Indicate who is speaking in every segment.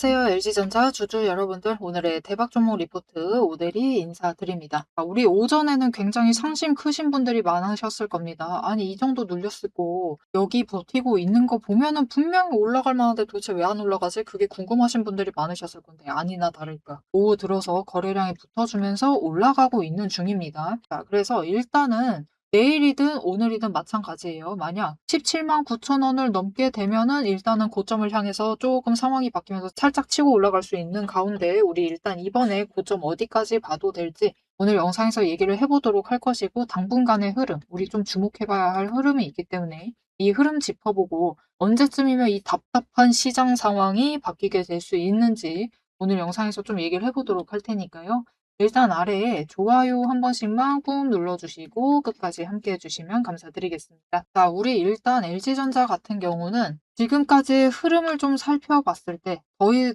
Speaker 1: 안녕하세요. LG전자 주주 여러분들. 오늘의 대박 종목 리포트 오대리 인사드립니다. 우리 오전에는 굉장히 상심 크신 분들이 많으셨을 겁니다. 아니, 이 정도 눌렸고 여기 버티고 있는 거 보면은 분명히 올라갈 만한데 도대체 왜 안 올라가지? 그게 궁금하신 분들이 많으셨을 건데 아니나 다를까. 오후 들어서 거래량이 붙어주면서 올라가고 있는 중입니다. 자, 그래서 일단은 내일이든 오늘이든 마찬가지예요. 만약 17만 9천 원을 넘게 되면은 일단은 고점을 향해서 조금 상황이 바뀌면서 살짝 치고 올라갈 수 있는 가운데 우리 일단 이번에 고점 어디까지 봐도 될지 오늘 영상에서 얘기를 해보도록 할 것이고, 당분간의 흐름, 우리 좀 주목해봐야 할 흐름이 있기 때문에 이 흐름 짚어보고 언제쯤이면 이 답답한 시장 상황이 바뀌게 될 수 있는지 오늘 영상에서 좀 얘기를 해보도록 할 테니까요. 일단 아래에 좋아요 한 번씩만 꾹 눌러주시고 끝까지 함께 해주시면 감사드리겠습니다. 자, 우리 일단 LG전자 같은 경우는 지금까지의 흐름을 좀 살펴봤을 때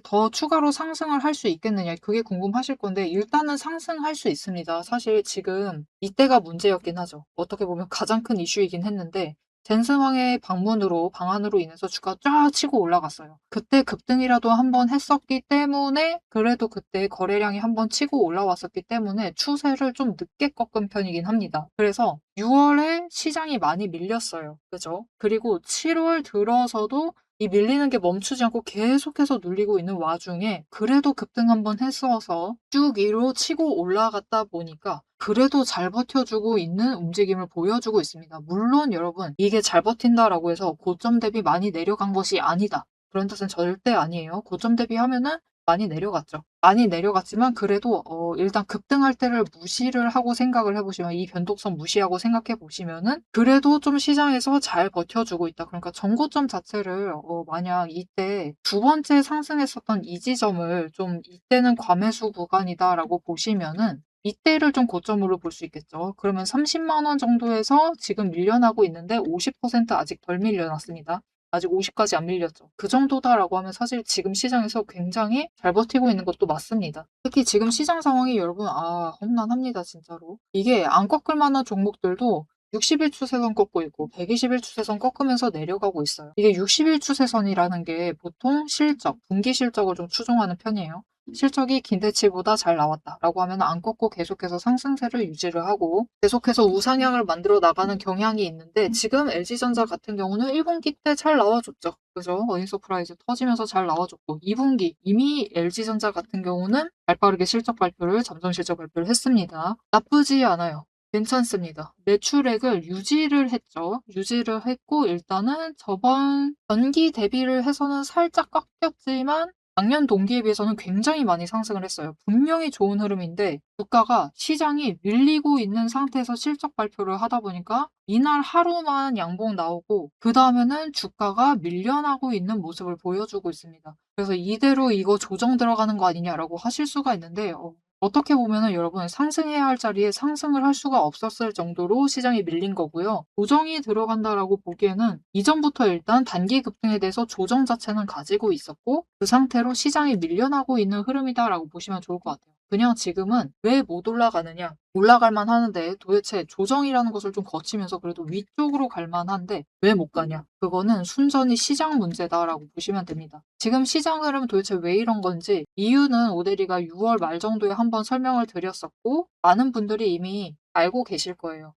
Speaker 1: 더 추가로 상승을 할 수 있겠느냐, 그게 궁금하실 건데 일단은 상승할 수 있습니다. 사실 지금 이때가 문제였긴 하죠. 어떻게 보면 가장 큰 이슈이긴 했는데 젠스왕의 방안으로 인해서 주가가 쫙 치고 올라갔어요. 그때 급등이라도 한번 했었기 때문에, 그래도 그때 거래량이 한번 치고 올라왔었기 때문에 추세를 좀 늦게 꺾은 편이긴 합니다. 그래서 6월에 시장이 많이 밀렸어요. 그죠? 그리고 7월 들어서도 이 밀리는 게 멈추지 않고 계속해서 눌리고 있는 와중에 그래도 급등 한번 했어서 쭉 위로 치고 올라갔다 보니까 그래도 잘 버텨주고 있는 움직임을 보여주고 있습니다. 물론 여러분, 이게 잘 버틴다라고 해서 고점 대비 많이 내려간 것이 아니다, 그런 뜻은 절대 아니에요. 고점 대비하면은 많이 내려갔죠. 많이 내려갔지만 그래도 일단 급등할 때를 무시를 하고 생각을 해보시면, 이 변동성 무시하고 생각해 보시면은 그래도 좀 시장에서 잘 버텨주고 있다. 그러니까 전고점 자체를 만약 이때 두 번째 상승했었던 이 지점을 좀 이때는 과매수 구간이다라고 보시면은 이때를 좀 고점으로 볼 수 있겠죠. 그러면 30만 원 정도에서 지금 밀려나고 있는데 50% 아직 덜 밀려났습니다. 아직 50까지 안 밀렸죠. 그 정도다라고 하면 사실 지금 시장에서 굉장히 잘 버티고 있는 것도 맞습니다. 특히 지금 시장 상황이 여러분, 험난합니다, 진짜로. 이게 안 꺾을 만한 종목들도 60일 추세선 꺾고 있고 120일 추세선 꺾으면서 내려가고 있어요. 이게 60일 추세선이라는 게 보통 실적, 분기 실적을 좀 추종하는 편이에요. 실적이 기대치보다 잘 나왔다라고 하면 안 꺾고 계속해서 상승세를 유지를 하고 계속해서 우상향을 만들어 나가는 경향이 있는데, 지금 LG전자 같은 경우는 1분기 때 잘 나와줬죠. 그죠? 어닝 서프라이즈 터지면서 잘 나와줬고 2분기 이미 LG전자 같은 경우는 발빠르게 실적 발표를, 잠정 실적 발표를 했습니다. 나쁘지 않아요. 괜찮습니다. 매출액을 유지를 했죠. 유지를 했고 일단은 저번 전기 대비를 해서는 살짝 꺾였지만 작년 동기에 비해서는 굉장히 많이 상승을 했어요. 분명히 좋은 흐름인데 주가가 시장이 밀리고 있는 상태에서 실적 발표를 하다 보니까 이날 하루만 양봉 나오고 그 다음에는 주가가 밀려나고 있는 모습을 보여주고 있습니다. 그래서 이대로 이거 조정 들어가는 거 아니냐라고 하실 수가 있는데, 어떻게 보면은 여러분, 상승해야 할 자리에 상승을 할 수가 없었을 정도로 시장이 밀린 거고요. 조정이 들어간다라고 보기에는 이전부터 일단 단기 급등에 대해서 조정 자체는 가지고 있었고 그 상태로 시장이 밀려나고 있는 흐름이다라고 보시면 좋을 것 같아요. 그냥 지금은 왜 못 올라가느냐? 올라갈 만하는데 도대체 조정이라는 것을 좀 거치면서 그래도 위쪽으로 갈 만한데 왜 못 가냐? 그거는 순전히 시장 문제다라고 보시면 됩니다. 지금 시장 흐름 도대체 왜 이런 건지 이유는 오대리가 6월 말 정도에 한번 설명을 드렸었고 많은 분들이 이미 알고 계실 거예요.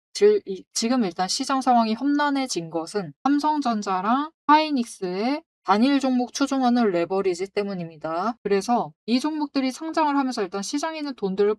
Speaker 1: 지금 일단 시장 상황이 험난해진 것은 삼성전자랑 하이닉스의 단일 종목 추종하는 레버리지 때문입니다. 그래서 이 종목들이 상장을 하면서 일단 시장에 있는 돈들을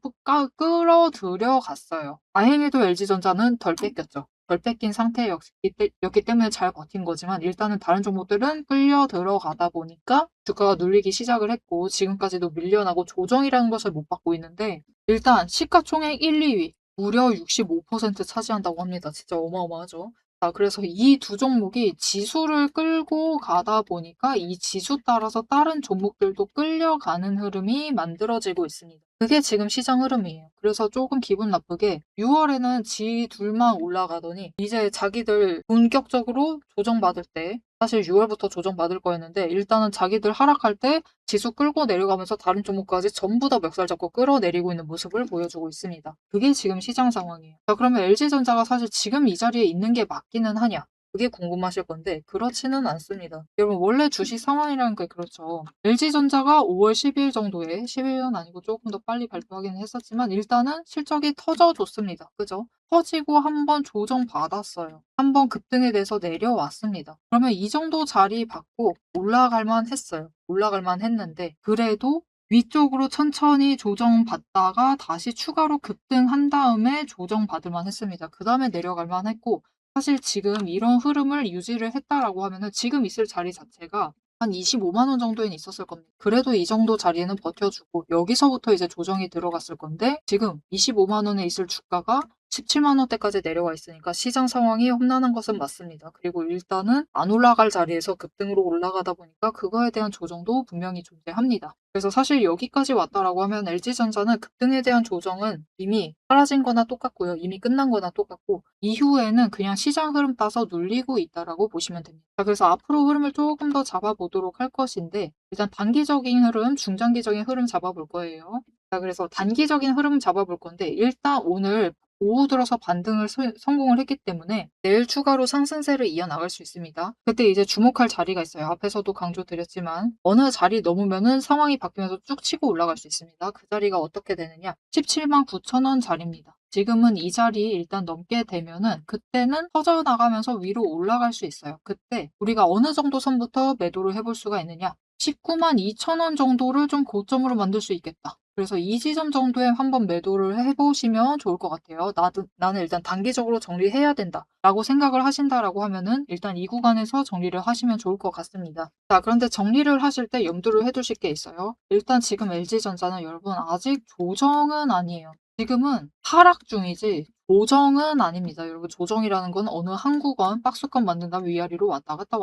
Speaker 1: 끌어들여 갔어요. 다행히도 LG전자는 덜 뺏겼죠. 덜 뺏긴 상태였기 때문에 잘 버틴 거지만 일단은 다른 종목들은 끌려 들어가다 보니까 주가가 눌리기 시작을 했고 지금까지도 밀려나고 조정이라는 것을 못 받고 있는데, 일단 시가총액 1, 2위 무려 65% 차지한다고 합니다. 진짜 어마어마하죠. 그래서 이 두 종목이 지수를 끌고 가다 보니까 이 지수 따라서 다른 종목들도 끌려가는 흐름이 만들어지고 있습니다. 그게 지금 시장 흐름이에요. 그래서 조금 기분 나쁘게 6월에는 지 둘만 올라가더니 이제 자기들 본격적으로 조정받을 때, 사실 6월부터 조정받을 거였는데 일단은 자기들 하락할 때 지수 끌고 내려가면서 다른 종목까지 전부 다 멱살 잡고 끌어내리고 있는 모습을 보여주고 있습니다. 그게 지금 시장 상황이에요. 자, 그러면 LG전자가 사실 지금 이 자리에 있는 게 맞기는 하냐? 그게 궁금하실 건데 그렇지는 않습니다. 여러분 원래 주식 상황이라는 게 그렇죠. LG전자가 5월 10일 정도에 10일은 아니고 조금 더 빨리 발표하기는 했었지만 일단은 실적이 터져줬습니다. 그죠? 터지고 한번 조정받았어요. 한번 급등에 대해서 내려왔습니다. 그러면 이 정도 자리 받고 올라갈 만했어요. 올라갈 만했는데 그래도 위쪽으로 천천히 조정받다가 다시 추가로 급등한 다음에 조정받을 만했습니다. 그다음에 내려갈 만했고 사실 지금 이런 흐름을 유지를 했다라고 하면은 지금 있을 자리 자체가 한 25만 원 정도에는 있었을 겁니다. 그래도 이 정도 자리에는 버텨주고 여기서부터 이제 조정이 들어갔을 건데 지금 25만 원에 있을 주가가 17만 원대까지 내려와 있으니까 시장 상황이 험난한 것은 맞습니다. 그리고 일단은 안 올라갈 자리에서 급등으로 올라가다 보니까 그거에 대한 조정도 분명히 존재합니다. 그래서 사실 여기까지 왔다라고 하면 LG전자는 급등에 대한 조정은 이미 사라진 거나 똑같고요. 이미 끝난 거나 똑같고 이후에는 그냥 시장 흐름 따서 눌리고 있다라고 보시면 됩니다. 자, 그래서 앞으로 흐름을 조금 더 잡아보도록 할 것인데 일단 단기적인 흐름, 중장기적인 흐름 잡아볼 거예요. 자, 그래서 단기적인 흐름 잡아볼 건데 일단 오늘 오후 들어서 반등을 성공을 했기 때문에 내일 추가로 상승세를 이어나갈 수 있습니다. 그때 이제 주목할 자리가 있어요. 앞에서도 강조드렸지만 어느 자리 넘으면은 상황이 바뀌면서 쭉 치고 올라갈 수 있습니다. 그 자리가 어떻게 되느냐? 17만 9천 원 자리입니다. 지금은 이 자리 일단 넘게 되면은 그때는 터져나가면서 위로 올라갈 수 있어요. 그때 우리가 어느 정도 선부터 매도를 해볼 수가 있느냐? 19만 2천 원 정도를 좀 고점으로 만들 수 있겠다. 그래서 이 지점 정도에 한번 매도를 해보시면 좋을 것 같아요. 나는 일단 단기적으로 정리해야 된다. 라고 생각을 하신다라고 하면은 일단 이 구간에서 정리를 하시면 좋을 것 같습니다. 자, 그런데 정리를 하실 때 염두를 해두실 게 있어요. 일단 지금 LG전자는 여러분 아직 조정은 아니에요. 지금은 하락 중이지 조정은 아닙니다. 여러분 조정이라는 건 어느 한 구간 박스권 만든 다음 위아래로 왔다 갔다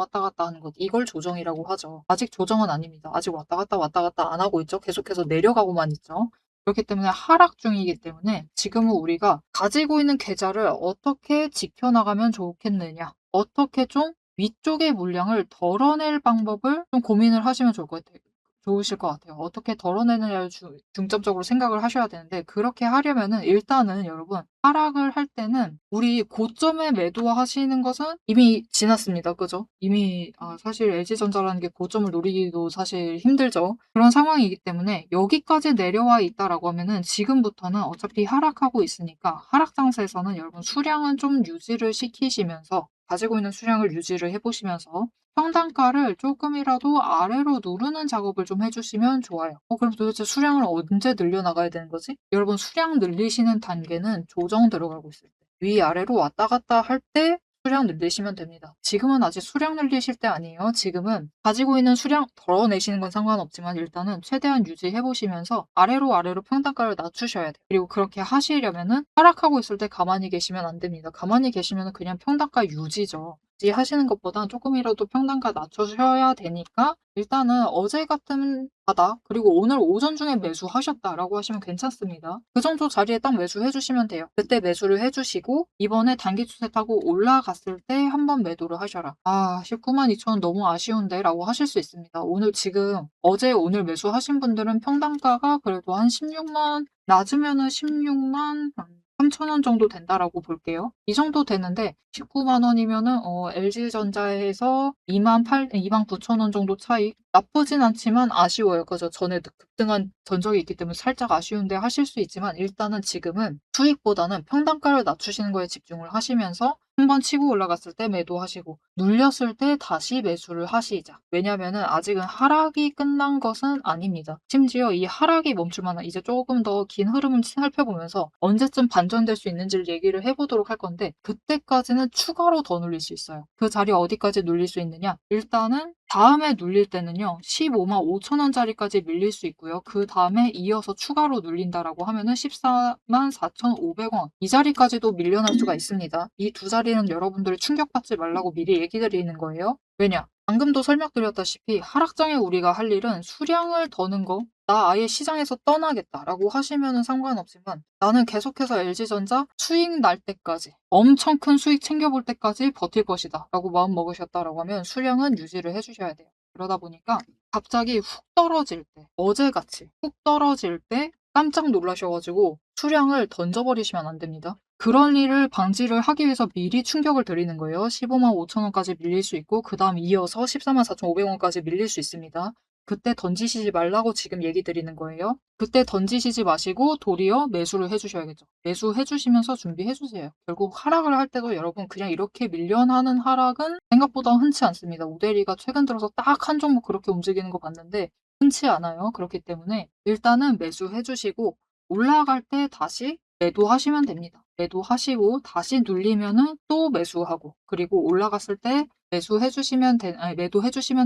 Speaker 1: 하는 것 이걸 조정이라고 하죠. 아직 조정은 아닙니다. 아직 왔다 갔다 안 하고 있죠. 계속해서 내려가고만 있죠. 그렇기 때문에 하락 중이기 때문에 지금은 우리가 가지고 있는 계좌를 어떻게 지켜나가면 좋겠느냐 어떻게 좀 위쪽의 물량을 덜어낼 방법을 좀 고민을 하시면 좋으실 것 같아요. 어떻게 덜어내느냐를 중점적으로 생각을 하셔야 되는데 그렇게 하려면은 일단은 여러분 하락을 할 때는 우리 고점에 매도하시는 것은 이미 지났습니다. 그죠? 이미 사실 LG전자라는 게 고점을 노리기도 사실 힘들죠. 그런 상황이기 때문에 여기까지 내려와 있다라고 하면은 지금부터는 어차피 하락하고 있으니까 하락 장세에서는 여러분 수량은 좀 유지를 시키시면서 가지고 있는 수량을 유지를 해보시면서 평단가를 조금이라도 아래로 누르는 작업을 좀 해주시면 좋아요. 그럼 도대체 수량을 언제 늘려나가야 되는 거지? 여러분 수량 늘리시는 단계는 조정 들어가고 있을 때 위아래로 왔다 갔다 할 때 수량 늘리시면 됩니다. 지금은 아직 수량 늘리실 때 아니에요. 지금은 가지고 있는 수량 덜어내시는 건 상관없지만 일단은 최대한 유지해보시면서 아래로 평단가를 낮추셔야 돼요. 그리고 그렇게 하시려면은 하락하고 있을 때 가만히 계시면 안 됩니다. 가만히 계시면 그냥 평단가 유지죠. 하시는 것보다 조금이라도 평단가 낮춰셔야 되니까 일단은 어제 같은 바닥 그리고 오늘 오전 중에 매수하셨다라고 하시면 괜찮습니다. 그 정도 자리에 딱 매수해 주시면 돼요. 그때 매수를 해 주시고 이번에 단기 추세 타고 올라갔을 때 한번 매도를 하셔라. 19만 2천 원 너무 아쉬운데 라고 하실 수 있습니다. 오늘 매수하신 분들은 평단가가 그래도 한 16만 낮으면은 16만 3천 원 정도 된다라고 볼게요. 이 정도 되는데 19만 원이면은 LG전자에서 2만 9천 원 정도 차이 나쁘진 않지만 아쉬워요. 그죠? 전에 급등한 전적이 있기 때문에 살짝 아쉬운데 하실 수 있지만 일단은 지금은 수익보다는 평단가를 낮추시는 거에 집중을 하시면서 한번 치고 올라갔을 때 매도하시고 눌렸을 때 다시 매수를 하시자. 왜냐면은 아직은 하락이 끝난 것은 아닙니다. 심지어 이 하락이 멈출 만한 이제 조금 더 긴 흐름을 살펴보면서 언제쯤 반전될 수 있는지를 얘기를 해보도록 할 건데 그때까지는 추가로 더 눌릴 수 있어요. 그 자리 어디까지 눌릴 수 있느냐? 일단은 다음에 눌릴 때는요. 15만 5천 원짜리까지 밀릴 수 있고요. 그 다음에 이어서 추가로 눌린다라고 하면은 14만 4,500원 이 자리까지도 밀려날 수가 있습니다. 이 두 자리는 여러분들이 충격받지 말라고 미리 얘기 드리는 거예요. 왜냐? 방금도 설명드렸다시피 하락장에 우리가 할 일은 수량을 더는 거, 나 아예 시장에서 떠나겠다라고 하시면은 상관없지만 나는 계속해서 LG전자 수익 날 때까지 엄청 큰 수익 챙겨볼 때까지 버틸 것이다 라고 마음 먹으셨다라고 하면 수량은 유지를 해주셔야 돼요. 그러다 보니까 갑자기 훅 떨어질 때 어제같이 훅 떨어질 때 깜짝 놀라셔가지고 수량을 던져버리시면 안 됩니다. 그런 일을 방지를 하기 위해서 미리 충격을 드리는 거예요. 15만 5천 원까지 밀릴 수 있고 그다음 이어서 14만 4,500원까지 밀릴 수 있습니다. 그때 던지시지 말라고 지금 얘기 드리는 거예요. 그때 던지시지 마시고 도리어 매수를 해 주셔야겠죠. 매수해 주시면서 준비해 주세요. 결국 하락을 할 때도 여러분 그냥 이렇게 밀려나는 하락은 생각보다 흔치 않습니다. 오데리가 최근 들어서 딱 한 종목 그렇게 움직이는 거 봤는데 흔치 않아요. 그렇기 때문에 일단은 매수해 주시고 올라갈 때 다시 매도하시면 됩니다. 매도하시고 다시 눌리면은 또 매수하고 그리고 올라갔을 때 매도해 주시면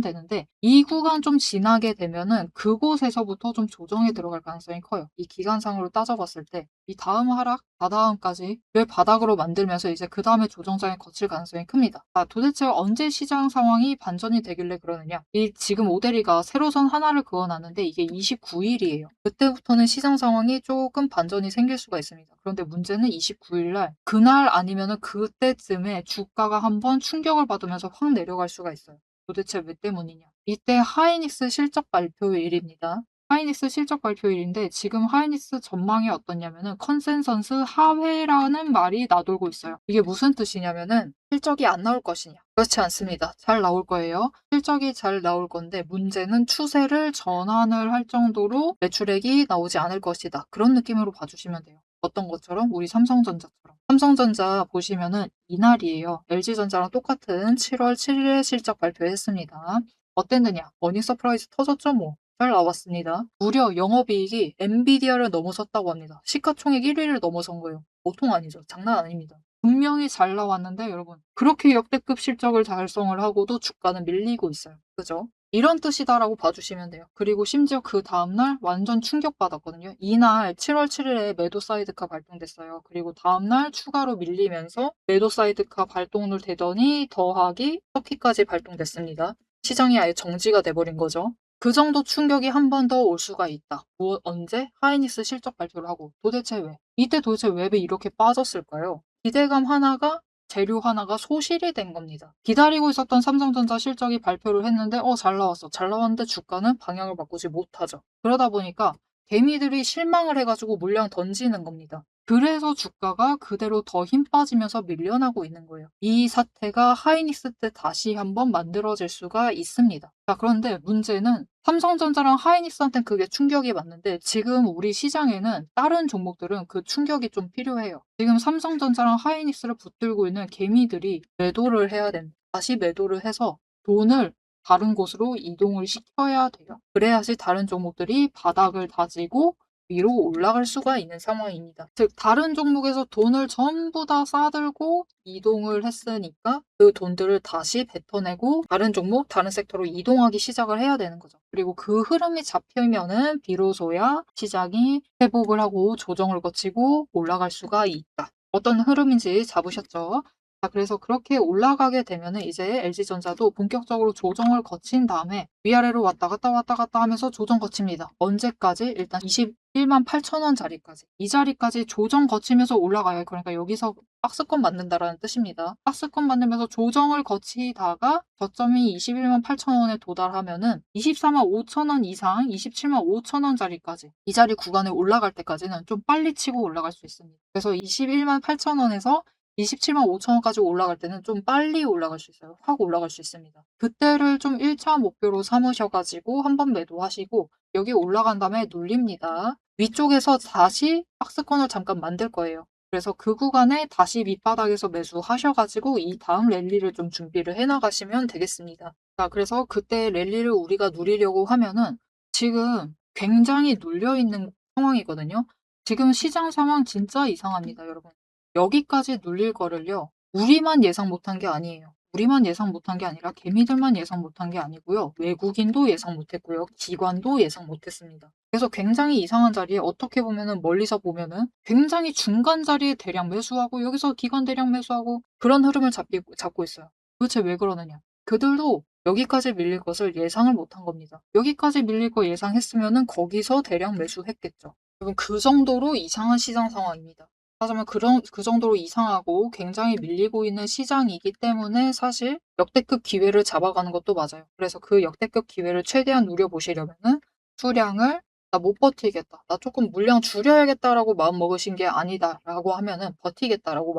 Speaker 1: 되는데 이 구간 좀 지나게 되면은 그곳에서부터 좀 조정에 들어갈 가능성이 커요. 이 기간상으로 따져봤을 때 이 다음 하락, 다다음까지 왜 바닥으로 만들면서 이제 그다음에 조정장에 거칠 가능성이 큽니다. 도대체 언제 시장 상황이 반전이 되길래 그러느냐? 이 지금 오데리가 세로선 하나를 그어놨는데 이게 29일이에요. 그때부터는 시장 상황이 조금 반전이 생길 수가 있습니다. 그런데 문제는 29일 날 그날 아니면은 그때쯤에 주가가 한번 충격을 받으면서 확 내려갈 수가 있어요. 도대체 왜 때문이냐? 이때 하이닉스 실적 발표일입니다. 하이닉스 실적 발표일인데 지금 하이닉스 전망이 어떠냐면은 컨센서스 하회라는 말이 나돌고 있어요. 이게 무슨 뜻이냐면은 실적이 안 나올 것이냐? 그렇지 않습니다. 잘 나올 거예요. 실적이 잘 나올 건데 문제는 추세를 전환을 할 정도로 매출액이 나오지 않을 것이다. 그런 느낌으로 봐주시면 돼요. 어떤 것처럼? 우리 삼성전자처럼. 삼성전자 보시면은 이날이에요. LG전자랑 똑같은 7월 7일에 실적 발표했습니다. 어땠느냐? 어닝 서프라이즈 터졌죠 뭐. 잘 나왔습니다. 무려 영업이익이 엔비디아를 넘어섰다고 합니다. 시가총액 1위를 넘어선 거예요. 보통 아니죠. 장난 아닙니다. 분명히 잘 나왔는데 여러분 그렇게 역대급 실적을 달성을 하고도 주가는 밀리고 있어요. 그죠? 이런 뜻이다라고 봐주시면 돼요. 그리고 심지어 그 다음날 완전 충격받았거든요. 이날 7월 7일에 매도 사이드카 발동됐어요. 그리고 다음날 추가로 밀리면서 매도 사이드카 발동을 되더니 더하기 터키까지 발동됐습니다. 시장이 아예 정지가 돼버린 거죠. 그 정도 충격이 한 번 더 올 수가 있다. 언제? 하이닉스 실적 발표를 하고. 도대체 왜? 이때 도대체 왜 이렇게 빠졌을까요? 기대감 하나가 재료 하나가 소실이 된 겁니다. 기다리고 있었던 삼성전자 실적이 발표를 했는데 잘 나왔어. 잘 나왔는데 주가는 방향을 바꾸지 못하죠. 그러다 보니까 개미들이 실망을 해가지고 물량 던지는 겁니다. 그래서 주가가 그대로 더 힘 빠지면서 밀려나고 있는 거예요. 이 사태가 하이닉스 때 다시 한번 만들어질 수가 있습니다. 자, 그런데 문제는 삼성전자랑 하이닉스한테는 그게 충격이 맞는데 지금 우리 시장에는 다른 종목들은 그 충격이 좀 필요해요. 지금 삼성전자랑 하이닉스를 붙들고 있는 개미들이 매도를 해야 됩니다. 다시 매도를 해서 돈을 다른 곳으로 이동을 시켜야 돼요. 그래야지 다른 종목들이 바닥을 다지고 위로 올라갈 수가 있는 상황입니다. 즉 다른 종목에서 돈을 전부 다 싸들고 이동을 했으니까 그 돈들을 다시 뱉어내고 다른 종목, 다른 섹터로 이동하기 시작을 해야 되는 거죠. 그리고 그 흐름이 잡히면은 비로소야 시장이 회복을 하고 조정을 거치고 올라갈 수가 있다. 어떤 흐름인지 잡으셨죠? 자, 그래서 그렇게 올라가게 되면은 이제 LG전자도 본격적으로 조정을 거친 다음에 위아래로 왔다 갔다 하면서 조정 거칩니다. 언제까지? 일단 21만 8천 원 자리까지. 이 자리까지 조정 거치면서 올라가요. 그러니까 여기서 박스권 만든다라는 뜻입니다. 박스권 만들면서 조정을 거치다가 저점이 21만 8천 원에 도달하면은 24만 5천 원 이상, 27만 5천 원 자리까지 이 자리 구간에 올라갈 때까지는 좀 빨리 치고 올라갈 수 있습니다. 그래서 21만 8천 원에서 27만 5천 원까지 올라갈 때는 좀 빨리 올라갈 수 있어요. 확 올라갈 수 있습니다. 그때를 좀 1차 목표로 삼으셔가지고 한번 매도하시고 여기 올라간 다음에 눌립니다. 위쪽에서 다시 박스권을 잠깐 만들 거예요. 그래서 그 구간에 다시 밑바닥에서 매수하셔가지고 이 다음 랠리를 좀 준비를 해나가시면 되겠습니다. 자, 그래서 그때 랠리를 우리가 누리려고 하면은 지금 굉장히 눌려있는 상황이거든요. 지금 시장 상황 진짜 이상합니다, 여러분. 여기까지 눌릴 거를요. 우리만 예상 못한 게 아니에요. 우리만 예상 못한 게 아니라 개미들만 예상 못한 게 아니고요. 외국인도 예상 못했고요. 기관도 예상 못했습니다. 그래서 굉장히 이상한 자리에 어떻게 보면은 멀리서 보면은 굉장히 중간 자리에 대량 매수하고 여기서 기관 대량 매수하고 그런 흐름을 잡고 있어요. 도대체 왜 그러느냐? 그들도 여기까지 밀릴 것을 예상을 못한 겁니다. 여기까지 밀릴 거 예상했으면은 거기서 대량 매수했겠죠. 여러분 그 정도로 이상한 시장 상황입니다. 하지만 그 정도로 이상하고 굉장히 밀리고 있는 시장이기 때문에 사실 역대급 기회를 잡아가는 것도 맞아요. 그래서 그 역대급 기회를 최대한 누려보시려면은 수량을 '나 못 버티겠다. 나 조금 물량 줄여야겠다.'라고 마음먹으신 게 아니다라고 하면은 '버티겠다.'라고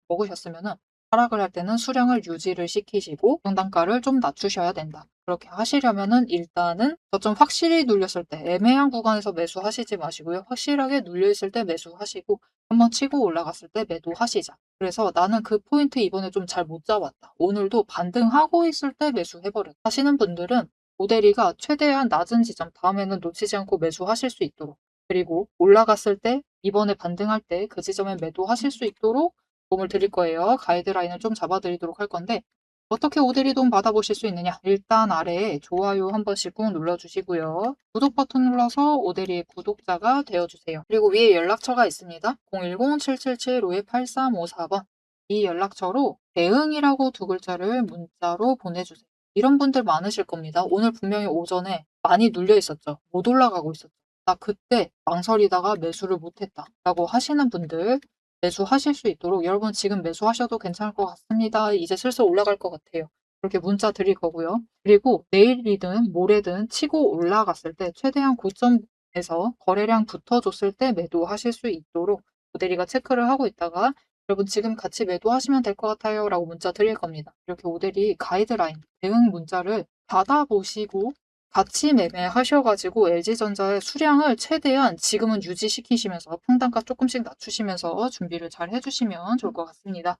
Speaker 1: 먹으셨으면은 하락을 할 때는 수량을 유지를 시키시고 평단가를 좀 낮추셔야 된다. 그렇게 하시려면은 일단은 저점 확실히 눌렸을 때 애매한 구간에서 매수하시지 마시고요. 확실하게 눌려 있을 때 매수하시고 한번 치고 올라갔을 때 매도하시자. 그래서 '나는 그 포인트 이번에 좀 잘 못 잡았다. 오늘도 반등하고 있을 때 매수해 버렸다.' 하시는 분들은 모델이가 최대한 낮은 지점 다음에는 놓치지 않고 매수하실 수 있도록, 그리고 올라갔을 때 이번에 반등할 때 그 지점에 매도하실 수 있도록 도움을 드릴 거예요. 가이드라인을 좀 잡아 드리도록 할 건데 어떻게 오대리 도움 받아보실 수 있느냐? 일단 아래에 좋아요 한 번씩 꾹 눌러주시고요. 구독 버튼 눌러서 오대리의 구독자가 되어주세요. 그리고 위에 연락처가 있습니다. 010-777-5354번. 이 연락처로 대응이라고 두 글자를 문자로 보내주세요. 이런 분들 많으실 겁니다. 오늘 분명히 오전에 많이 눌려 있었죠. 못 올라가고 있었죠. 나 그때 망설이다가 매수를 못했다. 라고 하시는 분들 매수하실 수 있도록 여러분 지금 매수하셔도 괜찮을 것 같습니다. 이제 슬슬 올라갈 것 같아요. 그렇게 문자 드릴 거고요. 그리고 내일이든 모레든 치고 올라갔을 때 최대한 고점에서 거래량 붙어줬을 때 매도하실 수 있도록 모델이가 체크를 하고 있다가 여러분 지금 같이 매도하시면 될 것 같아요 라고 문자 드릴 겁니다. 이렇게 모델이 가이드라인, 대응 문자를 받아보시고 같이 매매하셔가지고 LG전자의 수량을 최대한 지금은 유지시키시면서 평단가 조금씩 낮추시면서 준비를 잘 해주시면 좋을 것 같습니다.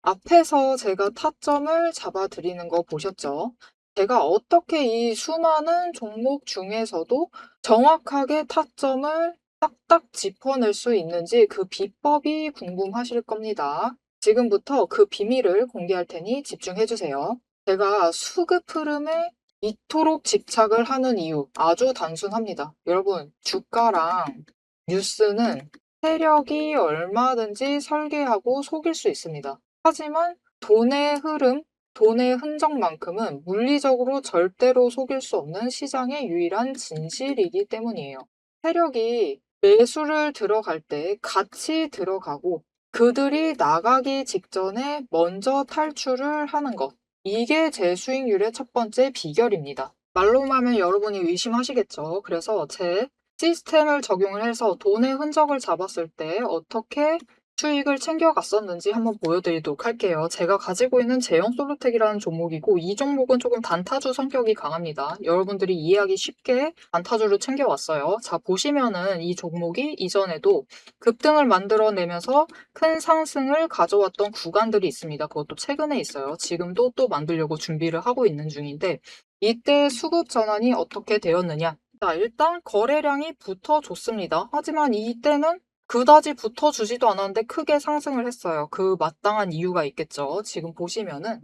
Speaker 1: 앞에서 제가 타점을 잡아드리는 거 보셨죠? 제가 어떻게 이 수많은 종목 중에서도 정확하게 타점을 딱딱 짚어낼 수 있는지 그 비법이 궁금하실 겁니다. 지금부터 그 비밀을 공개할 테니 집중해주세요. 제가 수급 흐름에 이토록 집착을 하는 이유 아주 단순합니다. 여러분, 주가랑 뉴스는 세력이 얼마든지 설계하고 속일 수 있습니다. 하지만 돈의 흐름, 돈의 흔적만큼은 물리적으로 절대로 속일 수 없는 시장의 유일한 진실이기 때문이에요. 세력이 매수를 들어갈 때 같이 들어가고 그들이 나가기 직전에 먼저 탈출을 하는 것. 이게 제 수익률의 첫 번째 비결입니다. 말로만 하면 여러분이 의심하시겠죠. 그래서 제 시스템을 적용을 해서 돈의 흔적을 잡았을 때 어떻게 수익을 챙겨갔었는지 한번 보여드리도록 할게요. 제가 가지고 있는 제형 솔루텍이라는 종목이고 이 종목은 조금 단타주 성격이 강합니다. 여러분들이 이해하기 쉽게 단타주를 챙겨왔어요. 자, 보시면은 이 종목이 이전에도 급등을 만들어내면서 큰 상승을 가져왔던 구간들이 있습니다. 그것도 최근에 있어요. 지금도 또 만들려고 준비를 하고 있는 중인데 이때 수급 전환이 어떻게 되었느냐? 자, 일단 거래량이 붙어줬습니다. 하지만 이때는 그다지 붙어주지도 않았는데 크게 상승을 했어요. 그 마땅한 이유가 있겠죠. 지금 보시면은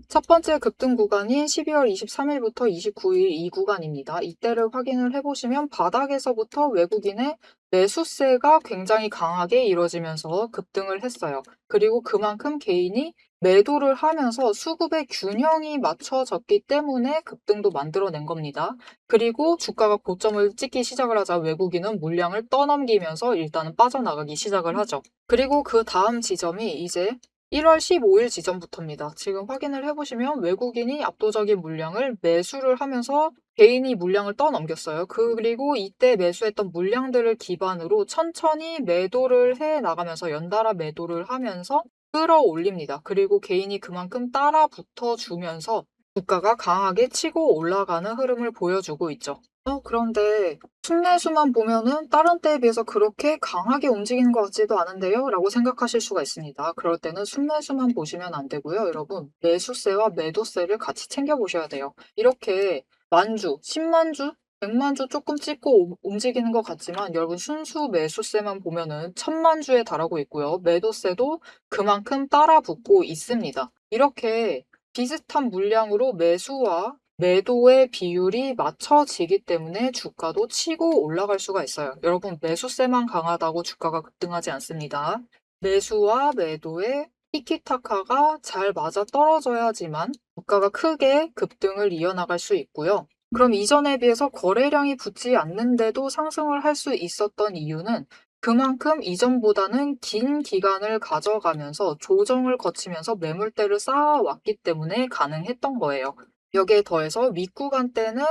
Speaker 1: 첫 번째 급등 구간인 12월 23일부터 29일 이 구간입니다. 이때를 확인을 해보시면 바닥에서부터 외국인의 매수세가 굉장히 강하게 이루어지면서 급등을 했어요. 그리고 그만큼 개인이 매도를 하면서 수급의 균형이 맞춰졌기 때문에 급등도 만들어낸 겁니다. 그리고 주가가 고점을 찍기 시작을 하자 외국인은 물량을 떠넘기면서 일단은 빠져나가기 시작을 하죠. 그리고 그 다음 지점이 이제 1월 15일 지점부터입니다. 지금 확인을 해보시면 외국인이 압도적인 물량을 매수를 하면서 개인이 물량을 떠넘겼어요. 그리고 이때 매수했던 물량들을 기반으로 천천히 매도를 해 나가면서 연달아 매도를 하면서 끌어올립니다. 그리고 개인이 그만큼 따라 붙어주면서 주가가 강하게 치고 올라가는 흐름을 보여주고 있죠. 그런데 순매수만 보면은 다른 때에 비해서 그렇게 강하게 움직이는 것 같지도 않은데요? 라고 생각하실 수가 있습니다. 그럴 때는 순매수만 보시면 안 되고요. 여러분, 매수세와 매도세를 같이 챙겨보셔야 돼요. 이렇게 만주, 10만주, 100만주 조금 찍고 움직이는 것 같지만 여러분 순수 매수세만 보면은 1000만주에 달하고 있고요. 매도세도 그만큼 따라 붙고 있습니다. 이렇게 비슷한 물량으로 매수와 매도의 비율이 맞춰지기 때문에 주가도 치고 올라갈 수가 있어요. 여러분, 매수세만 강하다고 주가가 급등하지 않습니다. 매수와 매도의 티키타카가 잘 맞아 떨어져야지만 주가가 크게 급등을 이어나갈 수 있고요. 그럼 이전에 비해서 거래량이 붙지 않는데도 상승을 할 수 있었던 이유는 그만큼 이전보다는 긴 기간을 가져가면서 조정을 거치면서 매물대를 쌓아왔기 때문에 가능했던 거예요. 여기에 더해서 윗구간 때는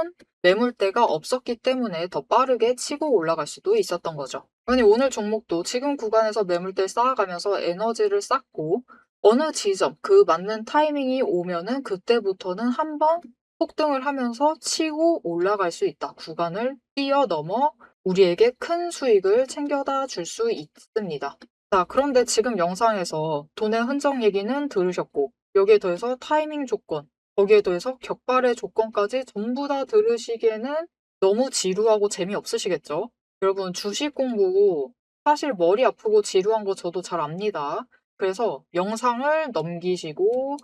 Speaker 1: 매물대가 없었기 때문에 더 빠르게 치고 올라갈 수도 있었던 거죠. 아니 오늘 종목도 지금 구간에서 매물대 쌓아가면서 에너지를 쌓고 어느 지점 그 맞는 타이밍이 오면은 그때부터는 한번 폭등을 하면서 치고 올라갈 수 있다. 구간을 뛰어넘어 우리에게 큰 수익을 챙겨다 줄 수 있습니다. 자, 그런데 지금 영상에서 돈의 흔적 얘기는 들으셨고 여기에 더해서 타이밍 조건, 거기에 더해서 격발의 조건까지 전부 다 들으시기에는 너무 지루하고 재미없으시겠죠? 여러분 주식 공부 사실 머리 아프고 지루한 거 저도 잘 압니다. 그래서 영상을 넘기시고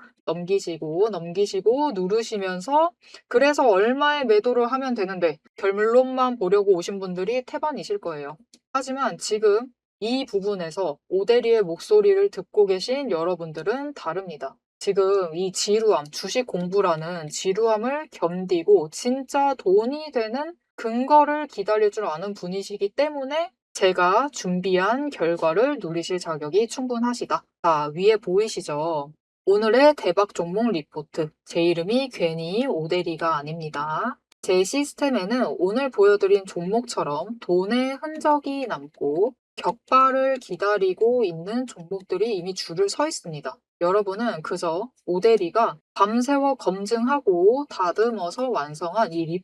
Speaker 1: 누르시면서 그래서 얼마에 매도를 하면 되는데 결론만 보려고 오신 분들이 태반이실 거예요. 하지만 지금 이 부분에서 오대리의 목소리를 듣고 계신 여러분들은 다릅니다. 지금 이 지루함, 주식 공부라는 지루함을 견디고 진짜 돈이 되는 근거를 기다릴 줄 아는 분이시기 때문에 제가 준비한 결과를 누리실 자격이 충분하시다. 자, 위에 보이시죠? 오늘의 대박 종목 리포트. 제 이름이 괜히 오대리가 아닙니다. 제 시스템에는 오늘 보여드린 종목처럼 돈의 흔적이 남고 격발을 기다리고 있는 종목들이 이미 줄을 서 있습니다. 여러분은 그저 오대리가 밤새워 검증하고 다듬어서 완성한 이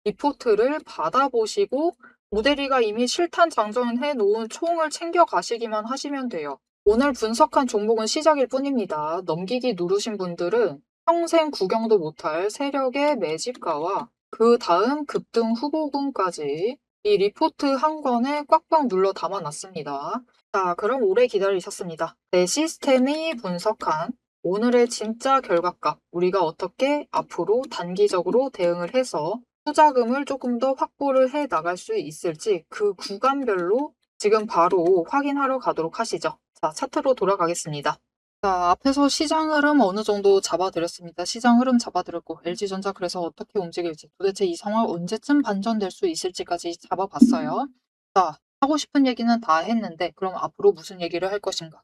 Speaker 1: 리포트를 받아보시고 오대리가 이미 실탄 장전해 놓은 총을 챙겨 가시기만 하시면 돼요. 오늘 분석한 종목은 시작일 뿐입니다. 넘기기 누르신 분들은 평생 구경도 못할 세력의 매집가와 그 다음 급등 후보군까지 이 리포트 한 권에 꽉꽉 눌러 담아놨습니다. 자, 그럼 오래 기다리셨습니다. 내 시스템이 분석한 오늘의 진짜 결과값, 우리가 어떻게 앞으로 단기적으로 대응을 해서 투자금을 조금 더 확보를 해 나갈 수 있을지 그 구간별로 지금 바로 확인하러 가도록 하시죠. 자, 차트로 돌아가겠습니다. 자, 앞에서 시장 흐름 어느 정도 잡아드렸습니다. 시장 흐름 잡아드렸고 LG전자 그래서 어떻게 움직일지 도대체 이 상황 언제쯤 반전될 수 있을지까지 잡아봤어요. 자, 하고 싶은 얘기는 다 했는데 그럼 앞으로 무슨 얘기를 할 것인가?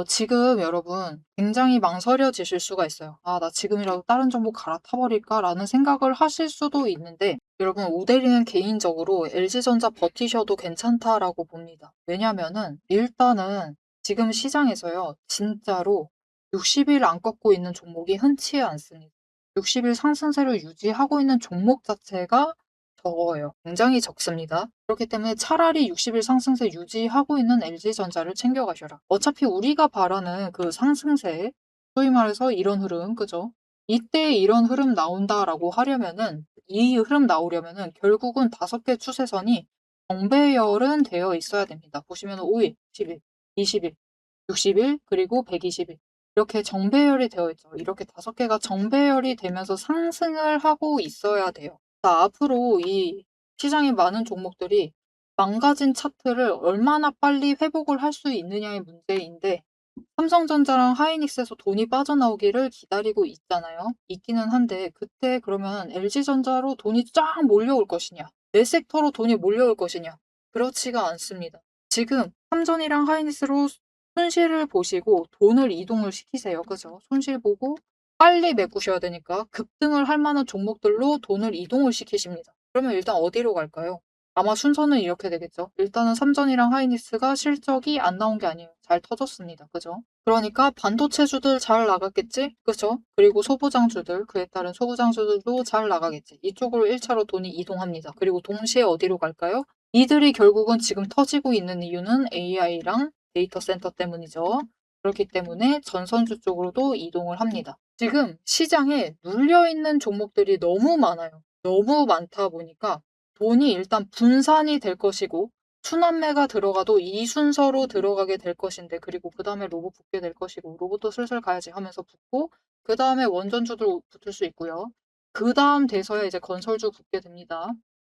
Speaker 1: 지금 여러분 굉장히 망설여지실 수가 있어요. '아 나 지금이라도 다른 종목 갈아타버릴까?'라는 생각을 하실 수도 있는데 여러분 오대리는 개인적으로 'LG전자 버티셔도 괜찮다.'라고 봅니다. 왜냐면은 일단은 지금 시장에서요. 진짜로 60일 안 꺾고 있는 종목이 흔치 않습니다. 60일 상승세를 유지하고 있는 종목 자체가 적어요. 굉장히 적습니다. 그렇기 때문에 차라리 60일 상승세 유지하고 있는 LG전자를 챙겨 가셔라. 어차피 우리가 바라는 그 상승세, 소위 말해서 이런 흐름, 그죠? 이때 이런 흐름 나온다라고 하려면은 이 흐름 나오려면은 결국은 5개 추세선이 정배열은 되어 있어야 됩니다. 보시면은 5 일, 10 일, 20 일, 60일 그리고 120일 이렇게 정배열이 되어 있죠. 이렇게 5개가 정배열이 되면서 상승을 하고 있어야 돼요. 자, 앞으로 이 시장의 많은 종목들이 망가진 차트를 얼마나 빨리 회복을 할 수 있느냐의 문제인데 삼성전자랑 하이닉스에서 돈이 빠져나오기를 기다리고 있잖아요. 있기는 한데 그때 그러면 LG전자로 돈이 쫙 몰려올 것이냐? 내 섹터로 돈이 몰려올 것이냐? 그렇지가 않습니다. 지금 삼전이랑 하이닉스로 손실을 보시고 돈을 이동을 시키세요. 그죠? 손실 보고 빨리 메꾸셔야 되니까 급등을 할 만한 종목들로 돈을 이동을 시키십니다. 그러면 일단 어디로 갈까요? 아마 순서는 이렇게 되겠죠. 일단은 삼전이랑 하이닉스가 실적이 안 나온 게 아니에요. 잘 터졌습니다. 그죠? 그러니까 반도체주들 잘 나갔겠지? 그죠? 그리고 소부장주들, 그에 따른 소부장주들도 잘 나가겠지. 이쪽으로 1차로 돈이 이동합니다. 그리고 동시에 어디로 갈까요? 이들이 결국은 지금 터지고 있는 이유는 AI랑 데이터 센터 때문이죠. 그렇기 때문에 전선주 쪽으로도 이동을 합니다. 지금 시장에 눌려있는 종목들이 너무 많아요. 너무 많다 보니까 돈이 일단 분산이 될 것이고 순환매가 들어가도 이 순서로 들어가게 될 것인데 그리고 그 다음에 로봇 붙게 될 것이고 로봇도 슬슬 가야지 하면서 붙고 그 다음에 원전주들 붙을 수 있고요. 그 다음 돼서야 이제 건설주 붙게 됩니다.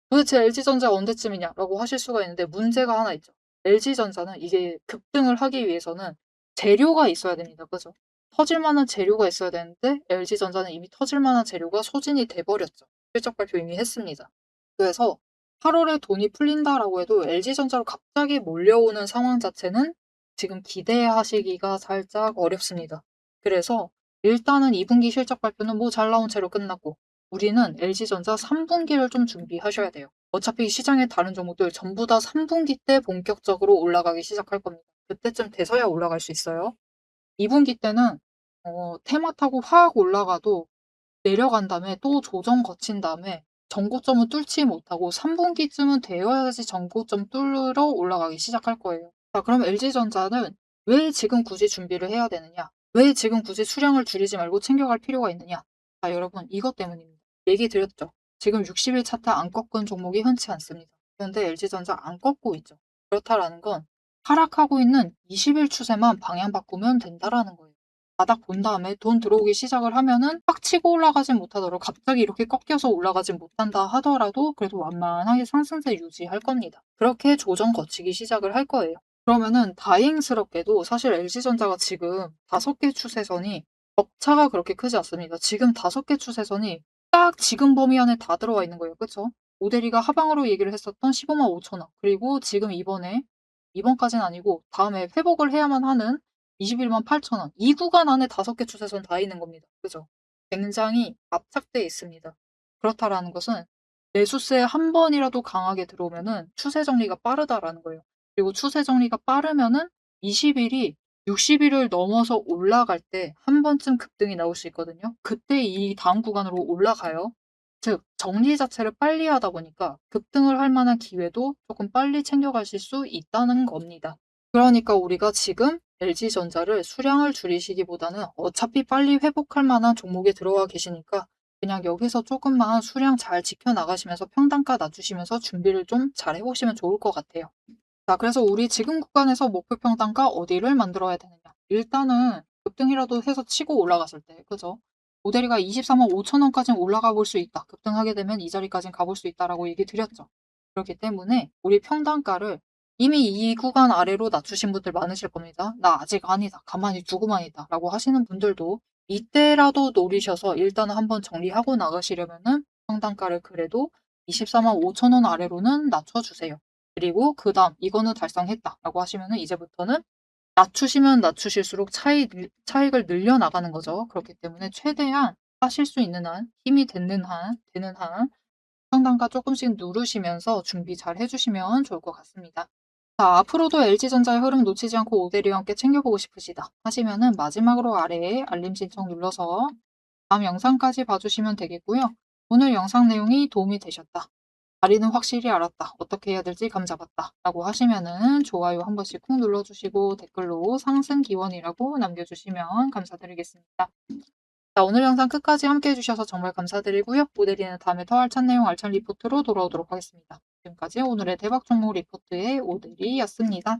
Speaker 1: 도대체 LG전자가 언제쯤이냐라고 하실 수가 있는데 문제가 하나 있죠. LG전자는 이게 급등을 하기 위해서는 재료가 있어야 됩니다. 그죠? 터질 만한 재료가 있어야 되는데 LG전자는 이미 터질 만한 재료가 소진이 돼버렸죠. 실적 발표 이미 했습니다. 그래서 8월에 돈이 풀린다라고 해도 LG전자로 갑자기 몰려오는 상황 자체는 지금 기대하시기가 살짝 어렵습니다. 그래서 일단은 2분기 실적 발표는 뭐 잘 나온 채로 끝났고 우리는 LG전자 3분기를 좀 준비하셔야 돼요. 어차피 시장의 다른 종목들 전부 다 3분기 때 본격적으로 올라가기 시작할 겁니다. 그때쯤 돼서야 올라갈 수 있어요. 2분기 때는 테마 타고 확 올라가도 내려간 다음에 또 조정 거친 다음에 전고점은 뚫지 못하고 3분기쯤은 되어야지 전고점 뚫으러 올라가기 시작할 거예요. 자, 그럼 LG전자는 왜 지금 굳이 준비를 해야 되느냐? 왜 지금 굳이 수량을 줄이지 말고 챙겨갈 필요가 있느냐? 자, 여러분, 이것 때문입니다. 얘기 드렸죠. 지금 60일 차트 안 꺾은 종목이 흔치 않습니다. 그런데 LG전자 안 꺾고 있죠. 그렇다라는 건 하락하고 있는 20일 추세만 방향 바꾸면 된다라는 거예요. 바닥 본 다음에 돈 들어오기 시작을 하면은 팍 치고 올라가진 못하더라도 갑자기 이렇게 꺾여서 올라가진 못한다 하더라도 그래도 완만하게 상승세 유지할 겁니다. 그렇게 조정 거치기 시작을 할 거예요. 그러면은 다행스럽게도 사실 LG전자가 지금 5개 추세선이 격차가 그렇게 크지 않습니다. 지금 5개 추세선이 딱 지금 범위 안에 다 들어와 있는 거예요. 그쵸? 오대리가 하방으로 얘기를 했었던 15만 5천 원. 그리고 지금 이번까지는 아니고 다음에 회복을 해야만 하는 21만 8천 원. 이 구간 안에 5개 추세선 다 있는 겁니다. 그죠? 굉장히 압착돼 있습니다. 그렇다라는 것은 매수세 한 번이라도 강하게 들어오면은 추세 정리가 빠르다라는 거예요. 그리고 추세 정리가 빠르면은 20일이 60일을 넘어서 올라갈 때 한 번쯤 급등이 나올 수 있거든요. 그때 이 다음 구간으로 올라가요. 즉 정리 자체를 빨리 하다 보니까 급등을 할 만한 기회도 조금 빨리 챙겨가실 수 있다는 겁니다. 그러니까 우리가 지금 LG전자를 수량을 줄이시기보다는 어차피 빨리 회복할 만한 종목에 들어와 계시니까 그냥 여기서 조금만 수량 잘 지켜나가시면서 평단가 낮추시면서 준비를 좀 잘 해보시면 좋을 것 같아요. 자, 그래서 우리 지금 구간에서 목표 평단가 어디를 만들어야 되느냐. 일단은 급등이라도 해서 치고 올라갔을 때, 그죠? 모델이가 24만 5천 원까지는 올라가 볼 수 있다. 급등하게 되면 이 자리까지는 가볼 수 있다라고 얘기 드렸죠. 그렇기 때문에 우리 평단가를 이미 이 구간 아래로 낮추신 분들 많으실 겁니다. 나 아직 아니다. 가만히 두고만 있다. 라고 하시는 분들도 이때라도 노리셔서 일단은 한번 정리하고 나가시려면은 평단가를 그래도 24만 5천 원 아래로는 낮춰주세요. 그리고 그 다음 이거는 달성했다라고 하시면은 이제부터는 낮추시면 낮추실수록 차익을 늘려나가는 거죠. 그렇기 때문에 최대한 하실 수 있는 한, 힘이 되는 한 평단가 조금씩 누르시면서 준비 잘 해주시면 좋을 것 같습니다. 자, 앞으로도 LG전자의 흐름 놓치지 않고 오대리와 함께 챙겨보고 싶으시다 하시면은 마지막으로 아래에 알림 신청 눌러서 다음 영상까지 봐주시면 되겠고요. 오늘 영상 내용이 도움이 되셨다. 다리는 확실히 알았다. 어떻게 해야 될지 감 잡았다. 라고 하시면은 좋아요 한 번씩 꾹 눌러주시고 댓글로 상승 기원이라고 남겨주시면 감사드리겠습니다. 자, 오늘 영상 끝까지 함께 해주셔서 정말 감사드리고요. 오대리는 다음에 더 알찬 내용 알찬 리포트로 돌아오도록 하겠습니다. 지금까지 오늘의 대박 종목 리포트의 오대리였습니다.